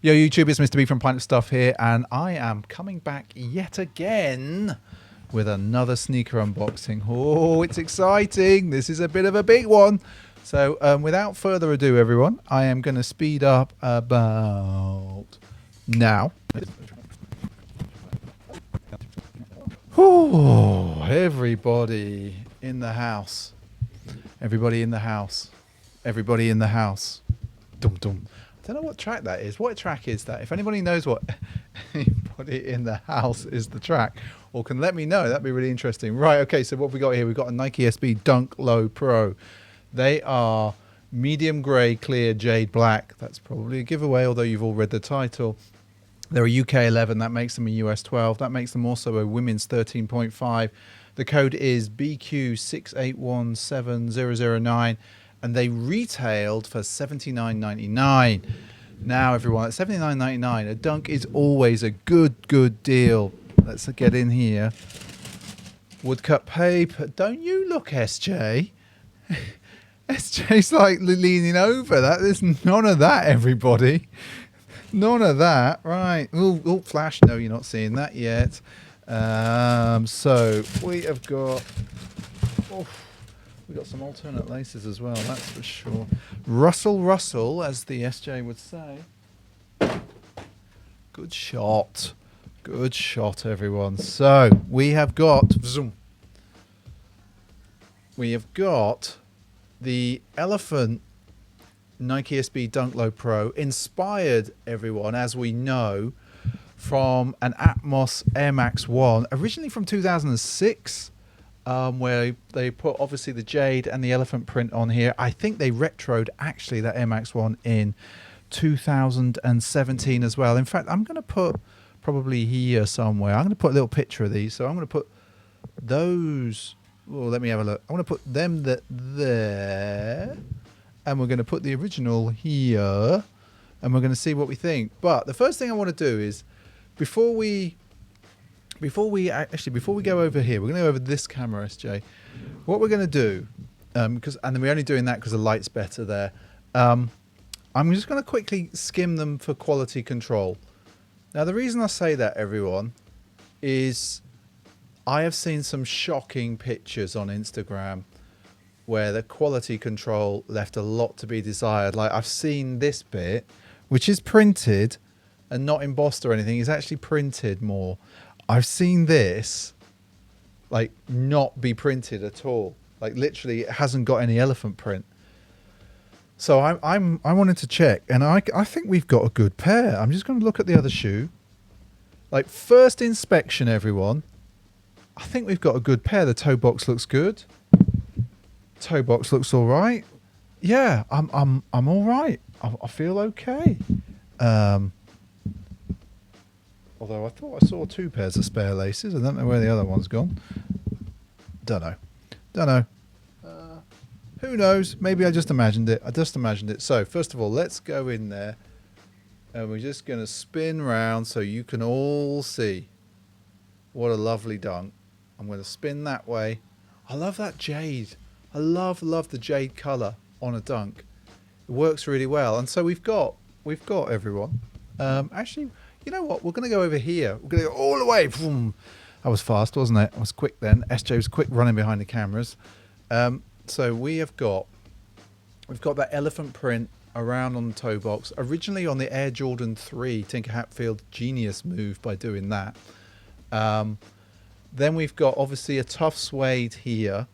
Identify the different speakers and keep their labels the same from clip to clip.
Speaker 1: Yo YouTube, it's Mr. B from Planet Stuff here, and I am coming back yet again with another sneaker unboxing. Oh, it's exciting. This is a bit of a big one. So without further ado, everyone, I am going to speed up about now. Oh, everybody in the house. Everybody in the house. Everybody in the house. Dum dum. I don't know what track that is. What track is that? If anybody knows what anybody in the house is the track, or can let me know, that'd be really interesting. Right, okay, so what have we got here? We've got a Nike SB Dunk Low Pro. They are medium grey, clear, jade black. That's probably a giveaway, although you've all read the title. They're a UK 11. That makes them a US 12. That makes them also a women's 13.5. The code is BQ68170009. And they retailed for $79.99. Now, everyone, at $79.99, a Dunk is always a good deal. Let's get in here. Woodcut paper. Don't you look, SJ? SJ's like leaning over. There's none of that, everybody. None of that. Right. Oh, flash. No, you're not seeing that yet. So we have got... We've got some alternate laces as well, that's for sure. Russell, as the SJ would say. Good shot. Good shot, everyone. So, we have got... Zoom. We have got the Elephant Nike SB Dunk Low Pro, inspired, everyone, as we know, from an Atmos Air Max 1, originally from 2006. Where they put obviously the jade and the elephant print on here. I think they retroed actually that Air Max 1 in 2017 as well. In fact, I'm going to put probably here somewhere. I'm going to put a little picture of these. So I'm going to put those. Well, let me have a look. I want to put them there. And we're going to put the original here. And we're going to see what we think. But the first thing I want to do is before we go over here, we're going to go over this camera, SJ. What we're going to do, and then we're only doing that because the light's better there. I'm just going to quickly skim them for quality control. Now, the reason I say that, everyone, is I have seen some shocking pictures on Instagram where the quality control left a lot to be desired. Like, I've seen this bit, which is printed and not embossed or anything. It's actually printed more. I've seen this like not be printed at all. Like literally it hasn't got any elephant print. So I wanted to check, and I think we've got a good pair. I'm just going to look at the other shoe. Like first inspection, everyone. I think we've got a good pair. The toe box looks good. Toe box looks all right. Yeah, I'm all right. I feel okay. Although I thought I saw two pairs of spare laces. I don't know where the other one's gone. Don't know. Who knows? Maybe I just imagined it. So, first of all, let's go in there. And we're just going to spin round so you can all see. What a lovely Dunk. I'm going to spin that way. I love that jade. I love the jade colour on a Dunk. It works really well. And so we've got everyone. Actually... You know what? We're going to go over here. We're going to go all the way. Boom. That was fast, wasn't it? I was quick then. SJ was quick running behind the cameras. So we've got that elephant print around on the toe box. Originally on the Air Jordan 3, Tinker Hatfield genius move by doing that. Then we've got obviously a tough suede here.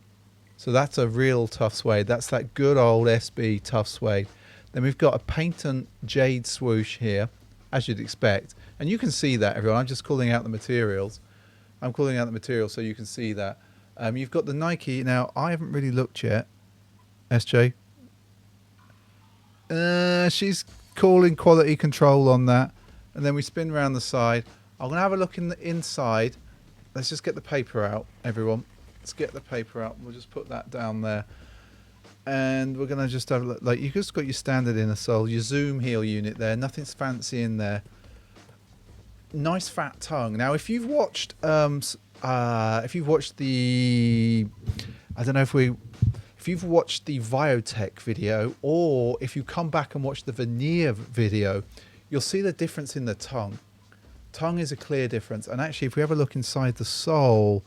Speaker 1: So that's a real tough suede. That's that good old SB tough suede. Then we've got a patent jade swoosh here, as you'd expect. And you can see that, everyone. I'm just calling out the materials. I'm calling out the materials so you can see that. You've got the Nike. Now, I haven't really looked yet. SJ. She's calling quality control on that. And then we spin around the side. I'm going to have a look in the inside. Let's just get the paper out, everyone. Let's get the paper out. We'll just put that down there. And we're going to just have a look. Like, you've just got your standard inner sole, your zoom heel unit there. Nothing's fancy in there. Nice fat tongue. Now, if you've watched the, I don't know if you've watched the Viotech video, or if you come back and watch the veneer video, you'll see the difference in the tongue. Tongue is a clear difference. And actually, if we have a look inside the sole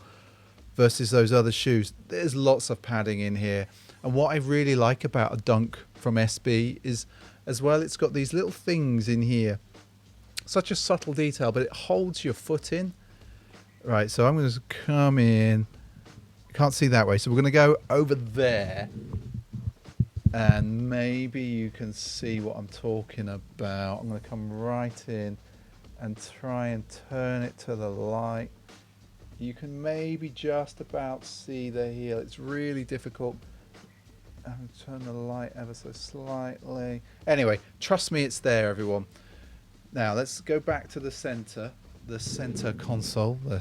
Speaker 1: versus those other shoes, there's lots of padding in here. And what I really like about a Dunk from SB is, as well, it's got these little things in here. Such a subtle detail, but it holds your foot in. Right, so I'm going to come in. Can't see that way, so we're going to go over there. And maybe you can see what I'm talking about. I'm going to come right in and try and turn it to the light. You can maybe just about see the heel. It's really difficult. And turn the light ever so slightly. Anyway, trust me, it's there, everyone. Now let's go back to the center console. Not the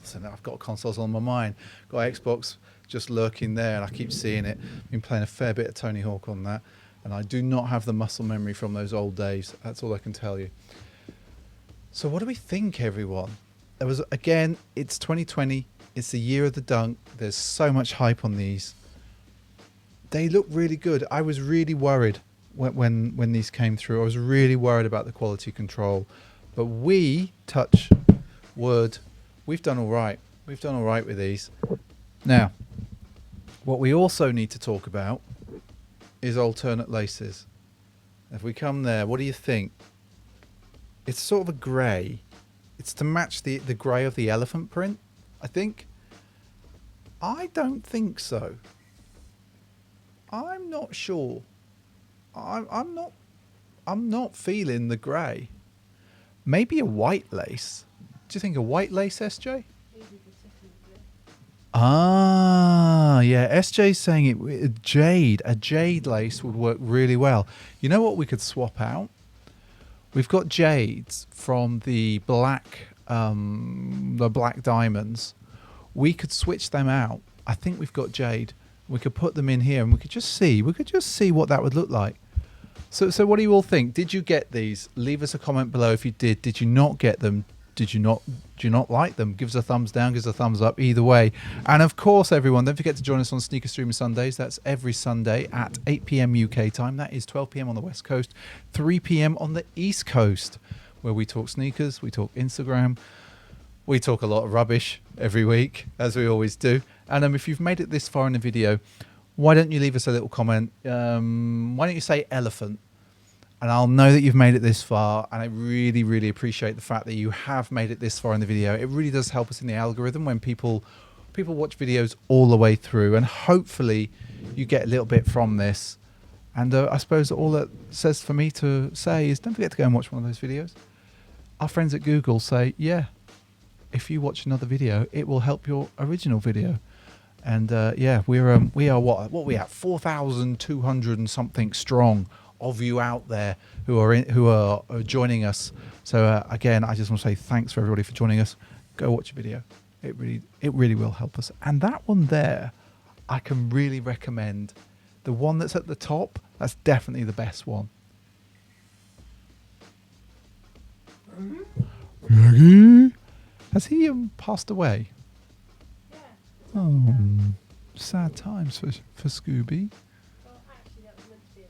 Speaker 1: center. I've got consoles on my mind. Got Xbox just lurking there, and I keep seeing it. Been playing a fair bit of Tony Hawk on that, and I do not have the muscle memory from those old days. That's all I can tell you. So what do we think, everyone? There was, again, it's 2020. It's the year of the Dunk. There's so much hype on these. They look really good. I was really worried when these came through. I was really worried about the quality control. But we, touch wood, we've done all right. We've done all right with these. Now, what we also need to talk about is alternate laces. If we come there, what do you think? It's sort of a grey. It's to match the grey of the elephant print, I think. I don't think so. I'm not sure. I'm not feeling the grey. Maybe a white lace. Do you think a white lace, SJ? Ah, yeah. SJ's saying a jade lace would work really well. You know what we could swap out? We've got jades from the black diamonds. We could switch them out. I think we've got jade. We could put them in here, and we could just see what that would look like. So what do you all think? Did you get these? Leave us a comment below if you did. Did you not get them? Do you not like them? Give us a thumbs down, give us a thumbs up, either way. And of course, everyone, don't forget to join us on Sneaker Streamer Sundays. That's every Sunday at 8 p.m. UK time. That is 12 p.m. on the West Coast, 3 p.m. on the East Coast, where we talk sneakers, we talk Instagram, we talk a lot of rubbish every week, as we always do. And if you've made it this far in the video, why don't you leave us a little comment? Why don't you say elephant? And I'll know that you've made it this far, and I really, really appreciate the fact that you have made it this far in the video. It really does help us in the algorithm when people watch videos all the way through, and hopefully you get a little bit from this. And I suppose all that says for me to say is don't forget to go and watch one of those videos. Our friends at Google say, yeah, if you watch another video, it will help your original video. And yeah, we are what we at 4,200 and something strong of you out there who are joining us. So again, I just want to say thanks for everybody for joining us. Go watch a video. It really will help us. And that one there, I can really recommend. The one that's at the top, that's definitely the best one. Maggie? Has he passed away?
Speaker 2: Yeah.
Speaker 1: Oh, sad times for Scooby.
Speaker 2: Well, actually, that was meant to be an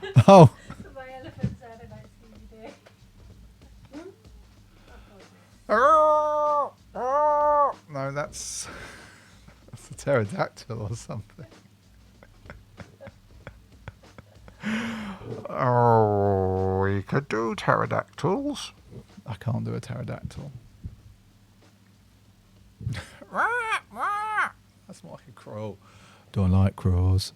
Speaker 2: elephant.
Speaker 1: Oh.
Speaker 2: My elephant sounded like Scooby-Doo.
Speaker 1: No, that's a pterodactyl or something. Oh, we could do pterodactyls. I can't do a pterodactyl. That's more like a crow. Don't like crows.